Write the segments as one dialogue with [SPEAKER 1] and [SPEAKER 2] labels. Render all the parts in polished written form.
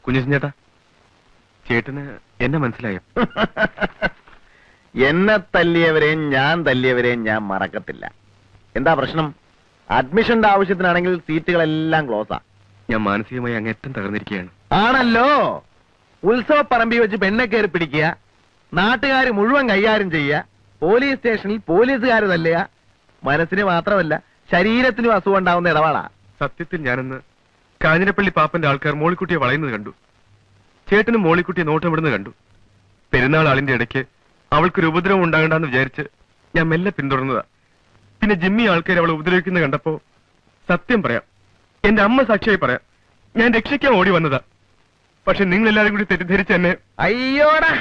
[SPEAKER 1] കുഞ്ഞച്ചൻ ചേട്ടാ, ചേട്ടന് എന്നെ മനസ്സിലായോ?
[SPEAKER 2] എന്നെ തല്ലിയവരെയും ഞാൻ തല്ലിയവരെയും ഞാൻ മറക്കത്തില്ല. എന്താ പ്രശ്നം? അഡ്മിഷന്റെ ആവശ്യത്തിനാണെങ്കിൽ സീറ്റുകളെല്ലാം ക്ലോസാ.
[SPEAKER 1] ഞാൻ മാനസികമായി അങ്ങേറ്റം തകർന്നിരിക്കുകയാണ്.
[SPEAKER 2] ആണല്ലോ. ഉത്സവ പറമ്പി വെച്ച് പെണ്ണെ കയറി പിടിക്കുക, നാട്ടുകാർ മുഴുവൻ കൈകാര്യം ചെയ്യുക, പോലീസ് സ്റ്റേഷനിൽ പോലീസുകാർ തല്ലുക. മനസ്സിന് മാത്രമല്ല ശരീരത്തിനും അസുഖം ഉണ്ടാവുന്ന ഇടപാടാ.
[SPEAKER 1] സത്യത്തിൽ ഞാനെന്ന് കാഞ്ഞിരപ്പള്ളി പാപ്പന്റെ ആൾക്കാർ മോളിക്കുട്ടിയെ വളയുന്നത് കണ്ടു. ചേട്ടനും മോളിക്കുട്ടിയെ നോട്ടമിടുന്നത് കണ്ടു. പെരുന്നാൾ ആളിന്റെ ഇടയ്ക്ക് അവൾക്കൊരു ഉപദ്രവം ഉണ്ടാകണ്ടെന്ന് വിചാരിച്ച് ഞാൻ മെല്ലെ പിന്തുടർന്നതാ. പിന്നെ ജിമ്മി ആൾക്കാർ അവളെ ഉപദ്രവിക്കുന്നത് കണ്ടപ്പോ സത്യം പറയാം, എന്റെ അമ്മ സാക്ഷിയായി പറയാം, ഞാൻ രക്ഷിക്കാൻ ഓടി വന്നതാ. പക്ഷെ നിങ്ങൾ എല്ലാവരും കൂടി തെറ്റിദ്ധരിച്ച് എന്നെ.
[SPEAKER 2] അയ്യോടാ,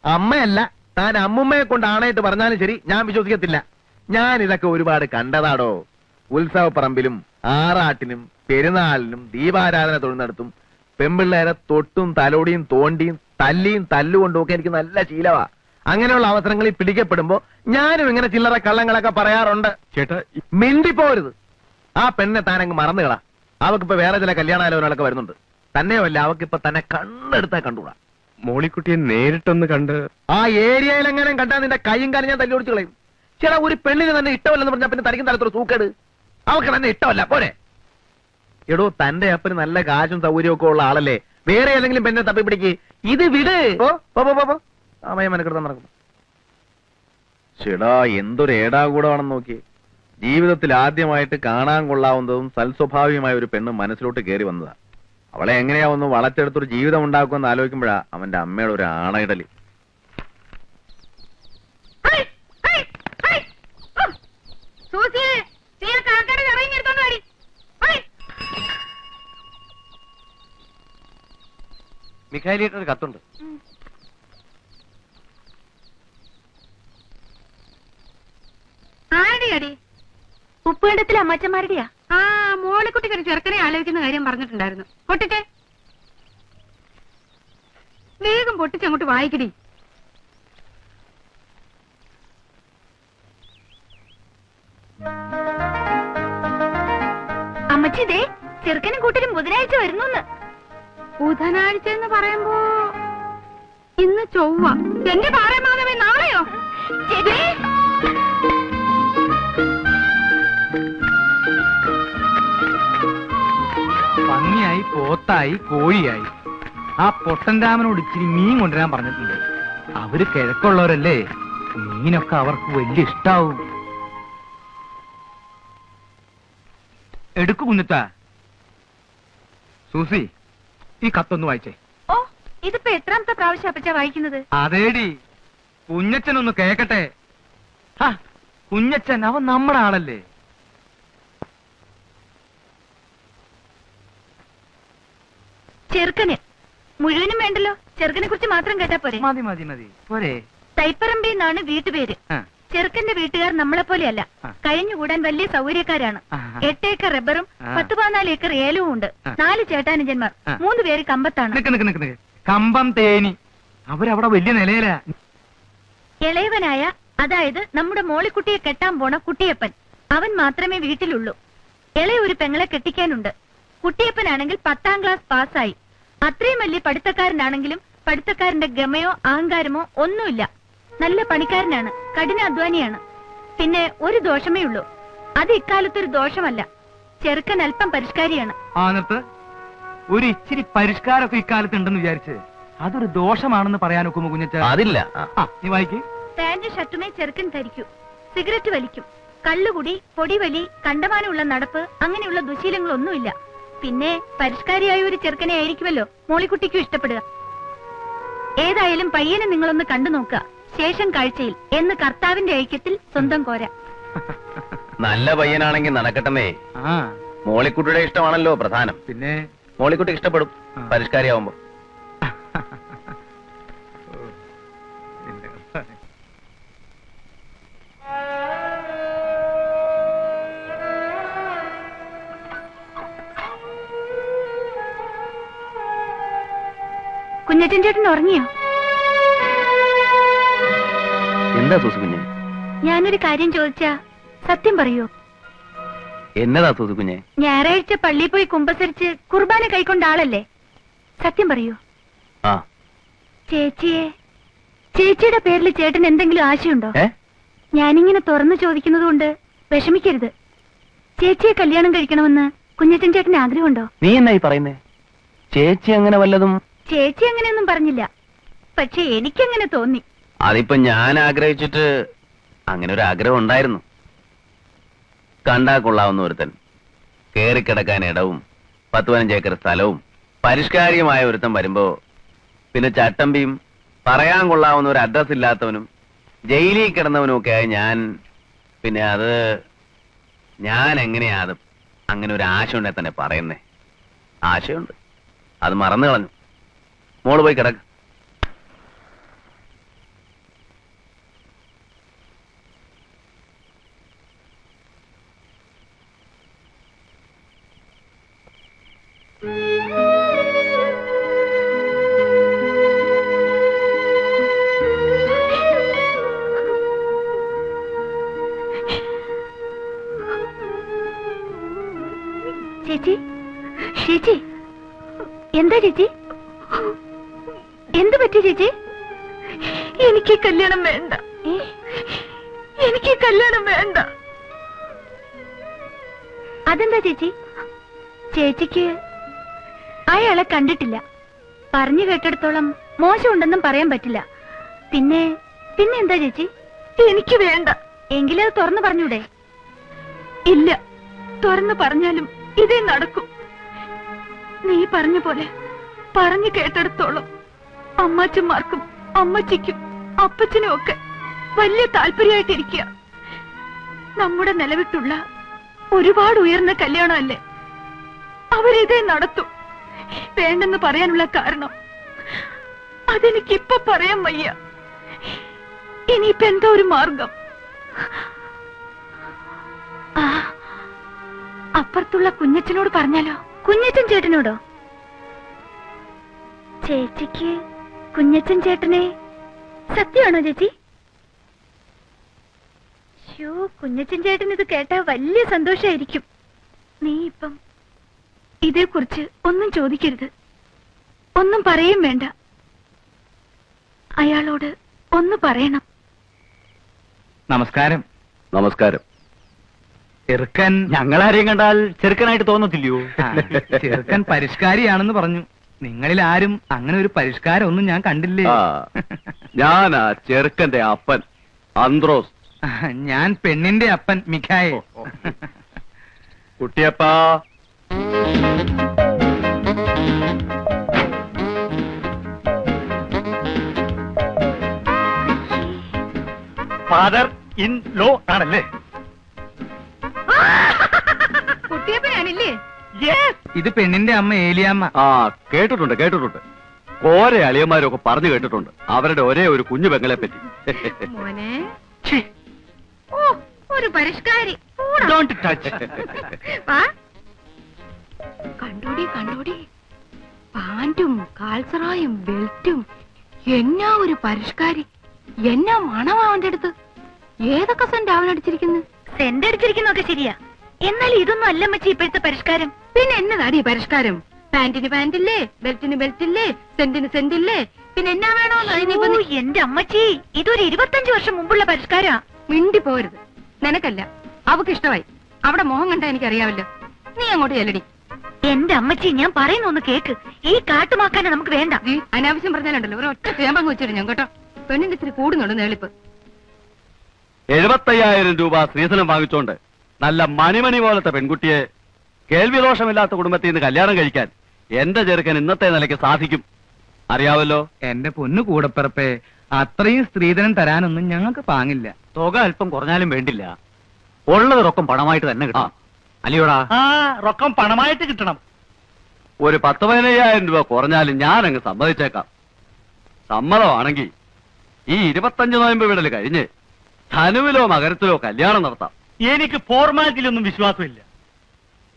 [SPEAKER 2] അമ്മയല്ല താൻ അമ്മുമ്മയെ കൊണ്ട് ആണായിട്ട് പറഞ്ഞാലും ശരി ഞാൻ വിശ്വസിക്കത്തില്ല. ഞാൻ ഇതൊക്കെ ഒരുപാട് കണ്ടതാടോ. ഉത്സവ പറമ്പിലും ആറാട്ടിനും പെരുന്നാളിനും ദീപാരാധന തൊഴുന്നിടത്തും പെമ്പിള്ളേരെ തൊട്ടും തലോടിയും തോണ്ടിയും തല്ലിയും തല്ലുകൊണ്ടുമൊക്കെ എനിക്ക് നല്ല ശീലവാ. അങ്ങനെയുള്ള അവസരങ്ങളിൽ പിടിക്കപ്പെടുമ്പോ ഞാനും ഇങ്ങനെ ചില്ലറ കള്ളങ്ങളൊക്കെ പറയാറുണ്ട്.
[SPEAKER 1] ചേട്ടാ,
[SPEAKER 2] മിണ്ടിപ്പോരുത്. ആ പെണ്ണെ താനങ്ങ് മറന്നുകളാ. അവക്കിപ്പോ വേറെ ചില കല്യാണാലോചനകളൊക്കെ വരുന്നുണ്ട്. തന്നെയല്ല, അവക്കിപ്പോ തന്നെ കണ്ണെടുത്താ കണ്ടുകൂടാ.
[SPEAKER 1] മോളിക്കുട്ടിയെ നേരിട്ടൊന്ന് കണ്ട്
[SPEAKER 2] ആ ഏരിയയിൽ എങ്ങനെ കണ്ടാ നിന്റെ കൈയും കാര്യം ഞാൻ തല്ലി ഓടിച്ചു കളയും. ചേട്ടാ, ഒരു പെണ്ണിന് തന്നെ ഇഷ്ടമല്ലെന്ന് പറഞ്ഞാൽ പിന്നെ തനിക്കും തലത്തൊരു സൂക്കേട്. അവക്ക് തന്നെ ഇഷ്ടമല്ല പോരെ. എടോ, തന്റെ അപ്പന് നല്ല കാശും സൗകര്യവും ഒക്കെ ഉള്ള ആളല്ലേ. വേറെ ഏതെങ്കിലും പെണ്ണെ തപ്പി പിടിക്ക്. ഇത് വിട്. സമയമനക്കെടുത്താൻ നടക്കുന്നു. ചേടാ, എന്തൊരു ഏടാകൂടമാണെന്ന് നോക്കി. ജീവിതത്തിൽ ആദ്യമായിട്ട് കാണാൻ കൊള്ളാവുന്നതും സൽസ്വഭാവികമായ ഒരു പെണ്ണ് മനസ്സിലോട്ട് കയറി വന്നതാ. അവളെ എങ്ങനെയാ ഒന്ന് വളച്ചെടുത്തൊരു ജീവിതം ഉണ്ടാക്കുമെന്ന് ആലോചിക്കുമ്പോഴാ അവന്റെ അമ്മയുടെ ഒരു ആണയിടല്.
[SPEAKER 3] മിഖായിലിട്ടൊരു കത്തുണ്ട്.
[SPEAKER 4] ആരുടെയാടി? ഉപ്പുകണ്ടത്തിലെ അമ്മച്ചന്മാരുടെയാ. ആ, മോളിക്കുട്ടിക്ക് ഒരു ചെറുക്കനെ ആലോചിക്കുന്ന കാര്യം പറഞ്ഞിട്ടുണ്ടായിരുന്നു. പൊട്ടിച്ചേ, വേഗം പൊട്ടിച്ചങ്ങോട്ട് വായിക്കടി. അമ്മച്ചി, ദേ ചെറുക്കനും കൂട്ടരും ബുധനാഴ്ച വരുന്നു. ബുധനാഴ്ച എന്ന് പറയുമ്പോ ഇന്ന് ചൊവ്വ. എന്റെ പാറമാധവേ, നാളെയോ?
[SPEAKER 3] പന്നിയായി, പോത്തായി, കോഴിയായി. ആ പൊട്ടൻരാമനോട് ഇച്ചിരി മീൻ കൊണ്ടുവരാൻ പറഞ്ഞിട്ടുണ്ട്. അവര് കിഴക്കുള്ളവരല്ലേ, മീനൊക്കെ അവർക്ക് വലിയ ഇഷ്ടാവും. എടുക്കു കുഞ്ഞുത്ത. സൂസി, ഈ കത്തൊന്ന് വായിച്ചേ.
[SPEAKER 4] ഓ, ഇതിപ്പോ എത്രാമത്തെ പ്രാവശ്യം അപ്പച്ചാ വായിക്കുന്നത്?
[SPEAKER 3] അതേടി, കുഞ്ഞച്ചനൊന്ന് കേക്കട്ടെ. കുഞ്ഞച്ചൻ അവൻ നമ്മുടെ ആളല്ലേ.
[SPEAKER 4] ചെറുക്കന് മുഴുവനും വേണ്ടല്ലോ, ചെറുക്കനെ കുറിച്ച് മാത്രം കേട്ടാ പോരെ?
[SPEAKER 3] മതി മതി മതി പോരെ.
[SPEAKER 4] തൈപ്പറമ്പി എന്നാണ് വീട്ടുപേര്. ചെറുക്കന്റെ വീട്ടുകാർ നമ്മളെ പോലെയല്ല, കഴിഞ്ഞുകൂടാൻ വലിയ സൗകര്യക്കാരാണ്. 8 ഏക്കർ റബ്ബറും 10-14 ഏക്കർ ഏലവും ഉണ്ട്. 4 ചേട്ടാനുജന്മാർ, 3 പേര് കമ്പത്താണ്.
[SPEAKER 3] കമ്പം തേനി അവരവിടെ വലിയ നിലയിലാ.
[SPEAKER 4] ഇളയവനായ, അതായത് നമ്മുടെ മോളിക്കുട്ടിയെ കെട്ടാൻ പോണ കുട്ടിയപ്പൻ, അവൻ മാത്രമേ വീട്ടിലുള്ളൂ. ഇളയ ഒരു പെങ്ങളെ കെട്ടിക്കാനുണ്ട്. കുട്ടിയപ്പനാണെങ്കിൽ 10ാം ക്ലാസ് പാസ്സായി. അത്രയും വലിയ പഠിത്തക്കാരനാണെങ്കിലും പഠിത്തക്കാരന്റെ ഗമയോ അഹങ്കാരമോ ഒന്നുമില്ല. നല്ല പണിക്കാരനാണ്, കഠിനാധ്വാനിയാണ്. പിന്നെ ഒരു ദോഷമേ ഉള്ളൂ. അത് ഇക്കാലത്തൊരു ദോഷമല്ല. ചെറുക്കൻ അല്പം പരിഷ്കാരിയാണ്.
[SPEAKER 3] ഒരു ഇച്ചിരി പരിഷ്കാരമൊക്കെ ഇക്കാലത്ത് ഉണ്ടെന്ന് വിചാരിച്ച് അതൊരു ദോഷമാണെന്ന് പറയാനൊക്കുമോ കുഞ്ഞച്ച?
[SPEAKER 2] അതില്ല.
[SPEAKER 3] നീ വായിക്ക്.
[SPEAKER 4] പാന്റ് ഷർട്ടുമേ ചെറുക്കൻ ധരിക്കൂ. സിഗരറ്റ് വലിക്കും. കള്ളുകുടി, പൊടിവലി, കണ്ടമാനമുള്ള നടപ്പ്, അങ്ങനെയുള്ള ദുശീലങ്ങളൊന്നുമില്ല. പിന്നെ പരിഷ്കാരിയായ ഒരു ചെറുക്കനെ ആയിരിക്കുമല്ലോ മോളിക്കുട്ടിക്കും ഇഷ്ടപ്പെടുക. ഏതായാലും പയ്യനെ നിങ്ങളൊന്ന് കണ്ടു നോക്കുക. ശേഷം കാഴ്ചയിൽ എന്ന് കർത്താവിന്റെ ഐക്യത്തിൽ സ്വന്തം കോര.
[SPEAKER 2] നല്ല പയ്യനാണെങ്കിൽ നടക്കട്ടെന്നേ. മോളിക്കുട്ടിയുടെ ഇഷ്ടമാണല്ലോ പ്രധാനം.
[SPEAKER 3] പിന്നെ
[SPEAKER 2] മോളിക്കുട്ടി ഇഷ്ടപ്പെടും പരിഷ്കാരിയാവുമ്പോ.
[SPEAKER 4] കുഞ്ഞച്ചൻ ചേട്ടൻ ഉറങ്ങിയോ?
[SPEAKER 2] എന്താ സൂസു കുഞ്ഞെ?
[SPEAKER 4] ഞാനൊരു കാര്യം ചോദിച്ചാ സത്യം പറയൂ?
[SPEAKER 2] എന്നതാ സൂസു കുഞ്ഞെ?
[SPEAKER 4] ഞായറാഴ്ച പള്ളിയിൽ പോയി കുമ്പസരിച്ച് കുർബാന കൈക്കൊണ്ട ആളല്ലേ? സത്യം പറയൂ.
[SPEAKER 2] ആ
[SPEAKER 4] ചേച്ചിയുടെ പേരിൽ ചേട്ടൻ എന്തെങ്കിലും ആശയുണ്ടോ? ഞാനിങ്ങനെ തുറന്നു ചോദിക്കുന്നത് കൊണ്ട് വിഷമിക്കരുത്. ചേച്ചിയെ കല്യാണം കഴിക്കണമെന്ന് കുഞ്ഞച്ചൻ ചേട്ടന് ആഗ്രഹമുണ്ടോ?
[SPEAKER 2] നീ എന്നായി പറയുന്നേ? ചേച്ചി അങ്ങനെ വല്ലതും?
[SPEAKER 4] ചേച്ചി അങ്ങനെയൊന്നും പറഞ്ഞില്ല, പക്ഷെ എനിക്കങ്ങനെ തോന്നി.
[SPEAKER 2] അതിപ്പോ ഞാൻ ആഗ്രഹിച്ചിട്ട് അങ്ങനെ ഒരു ആഗ്രഹം ഉണ്ടായിരുന്നു. കണ്ടാ കൊള്ളാവുന്ന ഒരുത്തൻ, കേറിക്കിടക്കാൻ ഇടവും 10-15 ഏക്കർ സ്ഥലവും പരിഷ്കാരിയുമായ ഒരുത്തൻ വരുമ്പോ പിന്നെ ചട്ടമ്പിയും പറയാൻ കൊള്ളാവുന്ന ഒരു അഡ്രസ് ഇല്ലാത്തവനും ജയിലിൽ കിടന്നവനും ഒക്കെ ആയി ഞാൻ എങ്ങനെയാ അത് അങ്ങനെ ഒരു ആശ ഉണ്ടെ തന്നെ പറയുന്നേ? ആശയുണ്ട്, അത് മറന്നു കളഞ്ഞു. മോള് പോയി കിടക്ക്.
[SPEAKER 4] ചേച്ചി, ചേച്ചി, എന്താ ചേച്ചി? എന്ത് പറ്റി ചേച്ചി? എനിക്ക് കല്യാണം വേണ്ട, എനിക്ക് കല്യാണം വേണ്ട. അതെന്താ ചേച്ചി? ചേച്ചിക്ക് അയാളെ കണ്ടിട്ടില്ല, പറഞ്ഞു കേട്ടിടത്തോളം മോശമുണ്ടെന്നും പറയാൻ പറ്റില്ല. പിന്നെ എന്താ ചേച്ചി? എനിക്ക് വേണ്ട. എങ്കിലും അത് തുറന്നു പറഞ്ഞൂടെ? ഇല്ല, തുറന്നു പറഞ്ഞാലും ഇതേ നടക്കും. നീ പറഞ്ഞ പോലെ പറഞ്ഞു കേട്ടിടത്തോളം അമ്മാച്ചന്മാർക്കും അമ്മച്ചിക്കും അപ്പച്ചനും ഒക്കെ വലിയ താല്പര്യമായിട്ടിരിക്കുക. നമ്മുടെ നിലവിട്ടുള്ള ഒരുപാട് ഉയർന്ന കല്യാണമല്ലേ, അവരിതേ നടത്തും. വേണ്ടെന്ന് പറയാനുള്ള കാരണം അതെനിക്കിപ്പൊ പറയാൻ വയ്യ. ഇനിയിപ്പോ എന്താ ഒരു മാർഗം? അപ്പുറത്തുള്ള കുഞ്ഞച്ചനോട് പറഞ്ഞാലോ? കുഞ്ഞച്ചൻ ചേട്ടനോടോ? ചേച്ചിക്ക് കുഞ്ഞച്ചൻ ചേട്ടനെ സത്യമാണോ ചേച്ചി? കുഞ്ഞച്ചൻ ചേട്ടൻ ഇത് കേട്ടാ വലിയ സന്തോഷായിരിക്കും. നീ ഇപ്പം ഇതേക്കുറിച്ച് ഒന്നും ചോദിക്കരുത്, ഒന്നും പറയും വേണ്ട. അയാളോട് ഒന്ന് പറയണം.
[SPEAKER 3] നമസ്കാരം.
[SPEAKER 2] നമസ്കാരം.
[SPEAKER 3] ചെറുക്കൻ
[SPEAKER 2] ഞങ്ങളാരെയും കണ്ടാൽ ചെറുക്കനായിട്ട് തോന്നത്തില്ലയോ?
[SPEAKER 3] ചെറുക്കൻ പരിഷ്കാരിയാണെന്ന് പറഞ്ഞു. നിങ്ങളിൽ ആരും അങ്ങനെ ഒരു പരിഷ്കാരം ഒന്നും ഞാൻ കണ്ടില്ലേ.
[SPEAKER 2] ഞാനാ ചെറുക്കന്റെ അപ്പൻ അന്ത്രോസ്.
[SPEAKER 3] ഞാൻ പെണ്ണിന്റെ അപ്പൻ മിഖായേ.
[SPEAKER 2] കുട്ടിയപ്പാ,
[SPEAKER 1] ഫാദർ ഇൻ ലോ ആണല്ലേ?
[SPEAKER 4] കുട്ടിയപ്പനാണില്ലേ?
[SPEAKER 3] ഇത് പെണ്ണിന്റെ അമ്മ ഏലിയാമ്മ.
[SPEAKER 2] ആ കേട്ടിട്ടുണ്ട്. ഓരോ അളിയന്മാരൊക്കെ പറഞ്ഞു കേട്ടിട്ടുണ്ട് അവരുടെ ഒരേ ഒരു കുഞ്ഞു പെങ്ങളെ പറ്റി.
[SPEAKER 4] മോനെ, ഒരു പരിഷ്കാരി. കണ്ടോടി പാന്റും കാൽസറായും ബെൽറ്റും എന്നാ ഒരു പരിഷ്കാരി, എന്നാ മണമാ അവന്റെ അടുത്ത്. ഏതൊക്കെ സെന്റ് അവൻ അടിച്ചിരിക്കുന്നു? സെന്റ് അടിച്ചിരിക്കുന്നൊക്കെ ശരിയാ, എന്നാൽ ഇതൊന്നും അല്ല മച്ചി ഇപ്പോഴത്തെ പരിഷ്കാരം. പിന്നെ എന്നതാടി പരിഷ്കാരം? പാന്റിന് പാന്റില്ലേ, ബെൽറ്റിന് ബെൽറ്റില്ലേ, സെന്റിന് സെന്റില്ലേ, പിന്നെ എന്നാ വേണോ? എന്റെ അമ്മച്ചി, ഇതൊരു 25 വർഷം മുമ്പുള്ള പരിഷ്കാരാ. മിണ്ടി പോരുത്. നിനക്കല്ല, അവക്ക് ഇഷ്ടമായി. അവിടെ മോഹം കണ്ടാ എനിക്കറിയാവല്ലോ. നീ അങ്ങോട്ട് ചെല്ലടി. എന്റെ അമ്മച്ചി, ഞാൻ പറയുന്ന ഒന്ന് കേക്ക്. ഈ കാട്ടുമാക്കാനെ നമുക്ക് വേണ്ട. അനാവശ്യം പറഞ്ഞാലുണ്ടല്ലോ ഒരു ഒറ്റ ചേമ്പങ്ങ് വെച്ചിട്ട് ഞാൻ കേട്ടോ. പെണ്ണിന്റെ ഇത്തിരി കൂടുന്നുണ്ട് നേളിപ്പ്.
[SPEAKER 2] 75,000 രൂപ സ്ത്രീധനം വാങ്ങിച്ചോണ്ട് നല്ല മണിമണി പോലത്തെ പെൺകുട്ടിയെ കേൾവിദോഷമില്ലാത്ത കുടുംബത്തിൽ നിന്ന് കല്യാണം കഴിക്കാൻ എന്റെ ചെറുക്കൻ ഇന്നത്തെ നിലയ്ക്ക് സാധിക്കും. അറിയാവല്ലോ.
[SPEAKER 3] എന്റെ പൊന്നു കൂടപ്പിറപ്പേ, അത്രയും സ്ത്രീധനം തരാനൊന്നും ഞങ്ങൾക്ക് പാങ്ങില്ല.
[SPEAKER 5] തുക അല്പം കുറഞ്ഞാലും വേണ്ടില്ല, ഉള്ളത് റൊക്കം പണമായിട്ട് തന്നെ കിട്ടണം. അല്ലയോടാ?
[SPEAKER 1] റൊക്കം പണമായിട്ട് കിട്ടണം.
[SPEAKER 2] ഒരു 10-15,000 രൂപ കുറഞ്ഞാലും ഞാൻ അങ്ങ് സമ്മതിച്ചേക്കാം. സമ്മതമാണെങ്കിൽ ഈ 25 നോയമ്പ് വിടൽ കഴിഞ്ഞ് ധനുവിലോ മകരത്തിലോ കല്യാണം നടത്താം.
[SPEAKER 1] എനിക്ക് ഫോർമാലിറ്റിയിലൊന്നും വിശ്വാസമില്ല.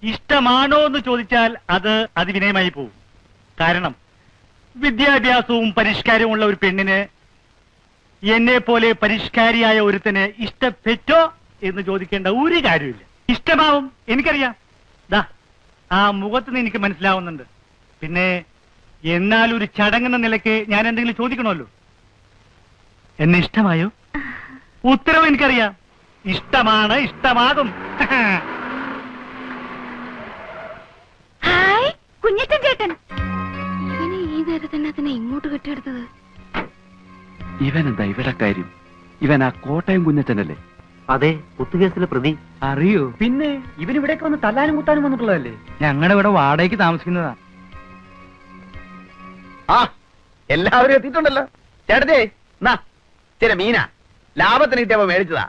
[SPEAKER 1] ഇഷ്ടമാണോ എന്ന് ചോദിച്ചാൽ അത് അതിവിനയമായി പോകും. കാരണം വിദ്യാഭ്യാസവും പരിഷ്കാരവും ഉള്ള ഒരു പെണ്ണിന് എന്നെ പോലെ പരിഷ്കാരിയായ ഒരുത്തന് ഇഷ്ടപ്പെട്ടോ എന്ന് ചോദിക്കേണ്ട ഒരു കാര്യമില്ല. ഇഷ്ടമാവും, എനിക്കറിയാം. ദാ ആ മുഖത്ത് നിന്ന് എനിക്ക് മനസ്സിലാവുന്നുണ്ട്. പിന്നെ
[SPEAKER 3] എന്നാൽ ഒരു ചടങ്ങെന്ന നിലയ്ക്ക് ഞാൻ എന്തെങ്കിലും ചോദിക്കണമല്ലോ. എന്നെ ഇഷ്ടമായോ? ഉത്തരവ് എനിക്കറിയാം. ഇഷ്ടമാണ്, ഇഷ്ടമാകും.
[SPEAKER 4] ഹായ് കുഞ്ഞേട്ടൻ ചേട്ടൻ.
[SPEAKER 6] ഇവനെ ഈ നേരത്തെ തന്നെ അതിനെ ഇങ്ങോട്ട് കെട്ടിയെടുത്തത്.
[SPEAKER 5] ഇവനെന്താ ഇവിടെ കാര്യം? ഇവൻ ആ കോട്ടയം കുഞ്ഞച്ചനല്ലേ?
[SPEAKER 7] അതെ, കുത്തുകേസിലെ പ്രതി.
[SPEAKER 3] അറിയോ?
[SPEAKER 5] പിന്നെ ഇവൻ ഇവിടേക്ക് വന്ന് തല്ലാനും കുത്താനും വന്നിട്ടുള്ളതല്ലേ?
[SPEAKER 3] ഞങ്ങളുടെ ഇവിടെ വാടകയ്ക്ക് താമസിക്കുന്നതാ.
[SPEAKER 2] ആ എല്ലാവരും എത്തിയിട്ടുണ്ടല്ലോ. ചേട്ടത്തെ എന്നാ ചില മീനാ ലാഭത്തിന് കിട്ടിയപ്പോ മേടിച്ചതാ.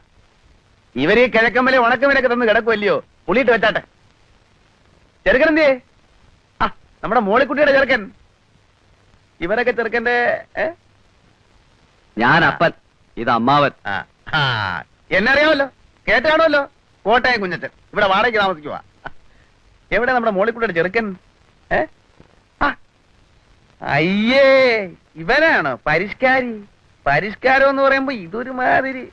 [SPEAKER 2] ഇവര് ഈ കിഴക്കമ്മലെ ഉണക്കമലൊക്കെ തന്ന് കിടക്കുമല്ലയോ, പുളിയിട്ട് വെച്ചാട്ടെ. ചെറുക്കൻ എന്തേ? ആ നമ്മുടെ മോളിക്കുട്ടിയുടെ ചെറുക്കൻ. ഇവരൊക്കെ ചെറുക്കന്റെ
[SPEAKER 5] ഞാൻ അപ്പൻ, ഇത് അമ്മാവൻ.
[SPEAKER 2] എന്നെ അറിയാമല്ലോ, കേട്ടാണല്ലോ. കോട്ടയം കുഞ്ഞച്ചൻ ഇവിടെ വാടകയ്ക്ക് താമസിക്കുവാ. എവിടെ നമ്മുടെ മോളിക്കുട്ടിയുടെ ചെറുക്കൻ? അയ്യേ ഇവനാണോ പരിഷ്കാരി? പരിഷ്കാരം എന്ന് പറയുമ്പോ ഇതൊരു മാതിരി.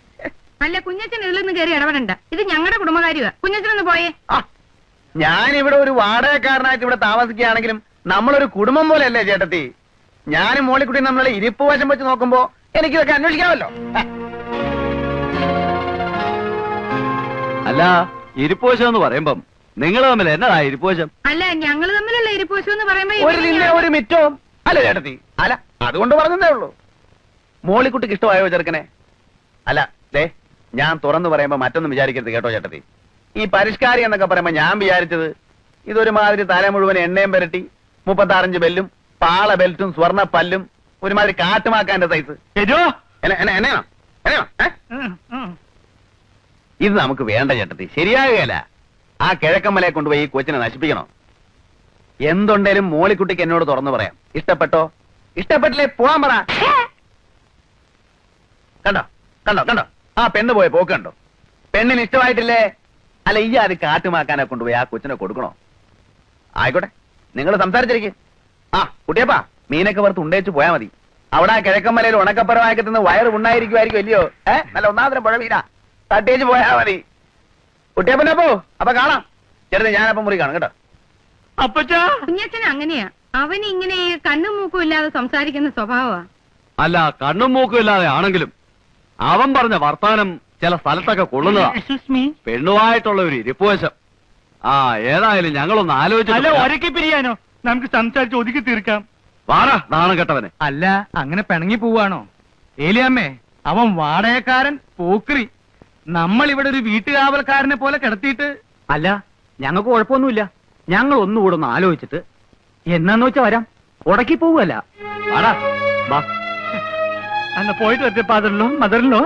[SPEAKER 6] അല്ല കുഞ്ഞച്ചൻ ഇതിലൊന്നും കയറി ഇടപെടണ്ട. ഇത് ഞങ്ങളുടെ കുടുംബകാര്യമാ. കുഞ്ഞച്ചനൊന്ന് പോയേ.
[SPEAKER 2] ഞാനിവിടെ ഒരു വാടകക്കാരനായിട്ട് ഇവിടെ താമസിക്കുകയാണെങ്കിലും നമ്മളൊരു കുടുംബം പോലെയല്ലേ ചേട്ടത്തി? ഞാനും മോളിക്കുട്ടി നമ്മളെ ഇരിപ്പ് വശം വെച്ച് നോക്കുമ്പോ എനിക്കിതൊക്കെ അന്വേഷിക്കാമല്ലോ.
[SPEAKER 5] അല്ല, ഇരിപ്പോശം എന്ന് പറയുമ്പം നിങ്ങൾ തമ്മിൽ എന്നതാ ഇരിപ്പോശം?
[SPEAKER 6] അല്ല ഞങ്ങൾ തമ്മിലുള്ള ഇരിപ്പോശം എന്ന് പറയുമ്പോ
[SPEAKER 2] ഒരു ലിന്നെ ഒരു മിറ്റവും അല്ല ചേട്ടത്തി. അല്ല അതുകൊണ്ട് പറഞ്ഞതേ ഉള്ളൂ. മോളിക്കുട്ടിക്ക് ഇഷ്ടമായോ ചെറുക്കനെ? അല്ല ദേ ഞാൻ തുറന്നു പറയുമ്പോ മറ്റൊന്നും വിചാരിക്കരുത് കേട്ടോ ചേട്ടത്തി. ഈ പരിഷ്കാരി എന്നൊക്കെ പറയുമ്പോ ഞാൻ വിചാരിച്ചത് ഇതൊരുമാതിരി തല മുഴുവൻ എണ്ണയും പുരട്ടി 35 ബെല്ലും പാള ബെൽറ്റും സ്വർണ്ണ പല്ലും ഒരുമാതിരി കാട്ടുമാക്കാന്റെ സൈസ്. എന്നെയാണോ? ഇത് നമുക്ക് വേണ്ട ചേട്ടത്തി, ശരിയാകുകയല്ല. ആ കിഴക്കമ്മലയെ കൊണ്ടുപോയി ഈ കൊച്ചിനെ നശിപ്പിക്കണോ? എന്തുണ്ടേലും മോളിക്കുട്ടിക്ക് എന്നോട് തുറന്നു പറയാം. ഇഷ്ടപ്പെട്ടോ? ഇഷ്ടപ്പെട്ടില്ലേ പോവാൻ പറ. കണ്ടോ കണ്ടോ കണ്ടോ ആ പെണ്ണ് പോയ പോക്ക് കണ്ടോ? പെണ്ണിന് ഇഷ്ടമായിട്ടില്ലേ? അല്ല ഈ അത് കാട്ടുമാക്കാനെ കൊണ്ടുപോയി ആ കൊച്ചിനെ കൊടുക്കണോ? ആയിക്കോട്ടെ, നിങ്ങൾ സംസാരിച്ചിരിക്കും. ആ കുട്ടിയപ്പാ, മീനൊക്കെ വറുത്ത് ഉണ്ടേച്ച് പോയാ മതി. അവിടെ ആ കിഴക്കമ്മലയിൽ ഉണക്കപ്പരമാക്കി നിന്ന് വയറ് ഉണ്ടായിരിക്കുമായിരിക്കും അല്ലയോ? നല്ല ഒന്നാമതിനും പുഴ മീനാ, തട്ടേച്ച് പോയാ മതി. കുട്ടിയപ്പനപ്പോ അപ്പൊ കാണാം. ചേട്ടന് ഞാനപ്പം മുറി കാണും കേട്ടോ.
[SPEAKER 3] അപ്പച്ചാ,
[SPEAKER 6] കുഞ്ഞച്ചൻ അങ്ങനെയാ. അവന് ഇങ്ങനെ കണ്ണും മൂക്കും ഇല്ലാതെ സംസാരിക്കുന്ന സ്വഭാവമാ.
[SPEAKER 5] അല്ല, കണ്ണും മൂക്കും ഇല്ലാതെ ആണെങ്കിലും അവൻ പറഞ്ഞ വർത്താനം ചില സ്ഥലത്തൊക്കെ കൊള്ളുന്നതാ. പെണ്ണുമായിട്ടുള്ള ഒരു ഇരിപ്പുവശം. ആ ഏതായാലും ഞങ്ങളൊന്ന്
[SPEAKER 3] അല്ല
[SPEAKER 5] ആലോചിച്ചു.
[SPEAKER 3] ഒരക്കി പിരിയാനോ? നമുക്ക് സംസാരിച്ച് ഒതുക്കി തീർക്കാം.
[SPEAKER 5] വാടാ നാണം കെട്ടവനെ.
[SPEAKER 3] അല്ല അങ്ങനെ പിണങ്ങി പോവാണോ? ഏലിയമ്മേ, അവൻ വാടകക്കാരൻ, പോക്രി. നമ്മൾ ഇവിടെ ഒരു വീട്ടുകാവൽക്കാരനെ പോലെ കിടത്തിയിട്ട്.
[SPEAKER 5] അല്ല, ഞങ്ങൾക്ക് കുഴപ്പമൊന്നുമില്ല. ഞങ്ങൾ ഒന്നുകൂടെ ഒന്ന് ആലോചിച്ചിട്ട് എന്നാന്ന് വെച്ചാ വരാം. ഉടക്കി പോവല്ല. വാടാ വാ.
[SPEAKER 3] അന്ന് പോയിട്ട് വരട്ടെ. മദറിലോ